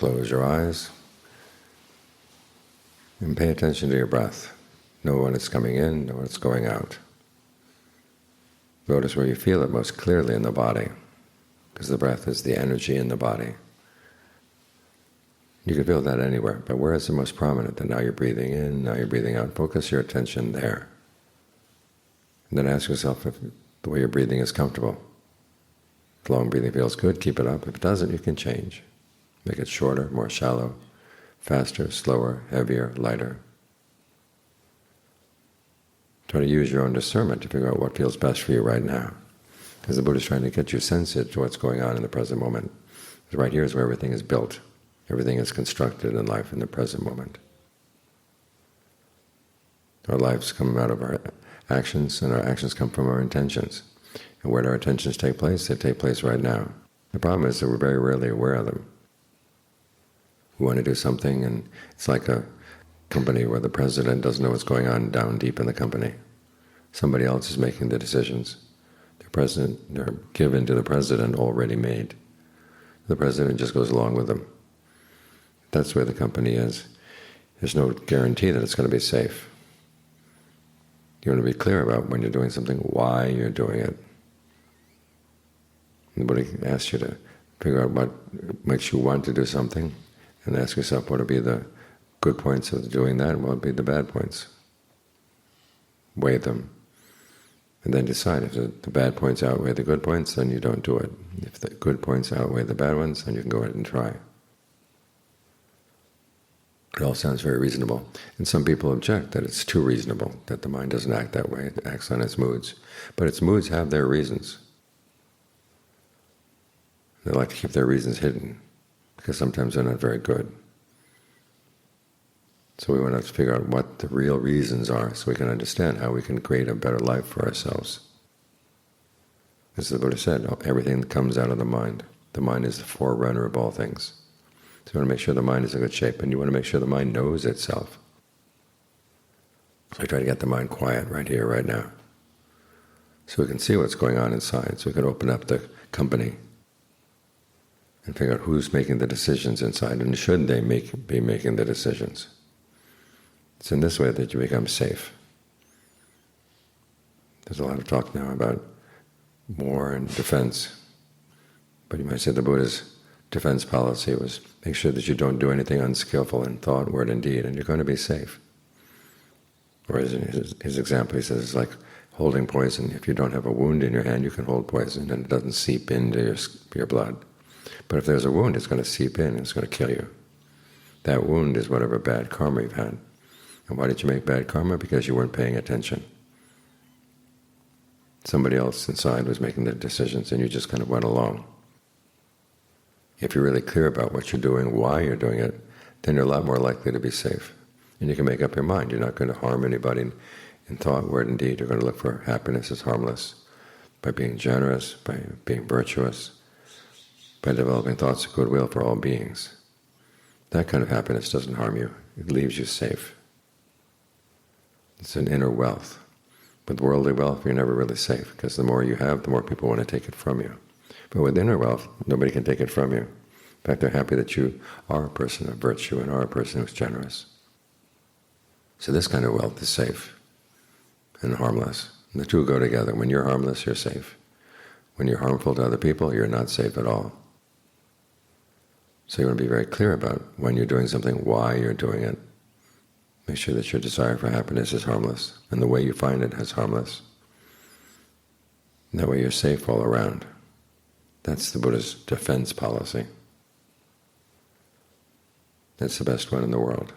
close your eyes and pay attention to your breath. Know when it's coming in, know when it's going out. Notice where you feel it most clearly in the body, because the breath is the energy in the body. You can feel that anywhere, but where is it most prominent? And now you're breathing in, now you're breathing out. Focus your attention there. And then ask yourself if the way you're breathing is comfortable. If long breathing feels good, keep it up. If it doesn't, you can change. Make it shorter, more shallow, faster, slower, heavier, lighter. Try to use your own discernment to figure out what feels best for you right now. Because the Buddha is trying to get you sensitive to what's going on in the present moment. Because right here is where everything is built. Everything is constructed in life in the present moment. Our lives come out of our actions, and our actions come from our intentions. And where do our intentions take place? They take place right now. The problem is that we're very rarely aware of them. We want to do something, and it's like a company where the president doesn't know what's going on down deep in the company. Somebody else is making the decisions. They're given to the president already made. The president just goes along with them. That's where the company is. There's no guarantee that it's going to be safe. You want to be clear about when you're doing something, why you're doing it. Nobody asks you to figure out what makes you want to do something, and ask yourself what would be the good points of doing that and what would be the bad points. Weigh them, and then decide if the bad points outweigh the good points, then you don't do it. If the good points outweigh the bad ones, then you can go ahead and try. It all sounds very reasonable. And some people object that it's too reasonable, that the mind doesn't act that way, it acts on its moods. But its moods have their reasons. They like to keep their reasons hidden, because sometimes they're not very good. So we want to figure out what the real reasons are so we can understand how we can create a better life for ourselves. As the Buddha said, everything that comes out of the mind. The mind is the forerunner of all things. So you want to make sure the mind is in good shape, and you want to make sure the mind knows itself. So I try to get the mind quiet right here, right now, so we can see what's going on inside, so we can open up the company and figure out who's making the decisions inside, and should they be making the decisions. It's in this way that you become safe. There's a lot of talk now about war and defense, but you might say the Buddha's defense policy was make sure that you don't do anything unskillful in thought, word, and deed, and you're going to be safe. Or as in his example, he says it's like holding poison. If you don't have a wound in your hand, you can hold poison, and it doesn't seep into your blood. But if there's a wound, it's going to seep in, and it's going to kill you. That wound is whatever bad karma you've had. And why did you make bad karma? Because you weren't paying attention. Somebody else inside was making the decisions, and you just kind of went along. If you're really clear about what you're doing, why you're doing it, then you're a lot more likely to be safe. And you can make up your mind. You're not going to harm anybody in thought, word, and deed. You're going to look for happiness as harmless by being generous, by being virtuous, by developing thoughts of goodwill for all beings. That kind of happiness doesn't harm you. It leaves you safe. It's an inner wealth. With worldly wealth, you're never really safe, because the more you have, the more people want to take it from you. But with inner wealth, nobody can take it from you. In fact, they're happy that you are a person of virtue and are a person who's generous. So this kind of wealth is safe and harmless. And the two go together. When you're harmless, you're safe. When you're harmful to other people, you're not safe at all. So you want to be very clear about when you're doing something, why you're doing it. Make sure that your desire for happiness is harmless, and the way you find it is harmless. And that way you're safe all around. That's the Buddha's defense policy. That's the best one in the world.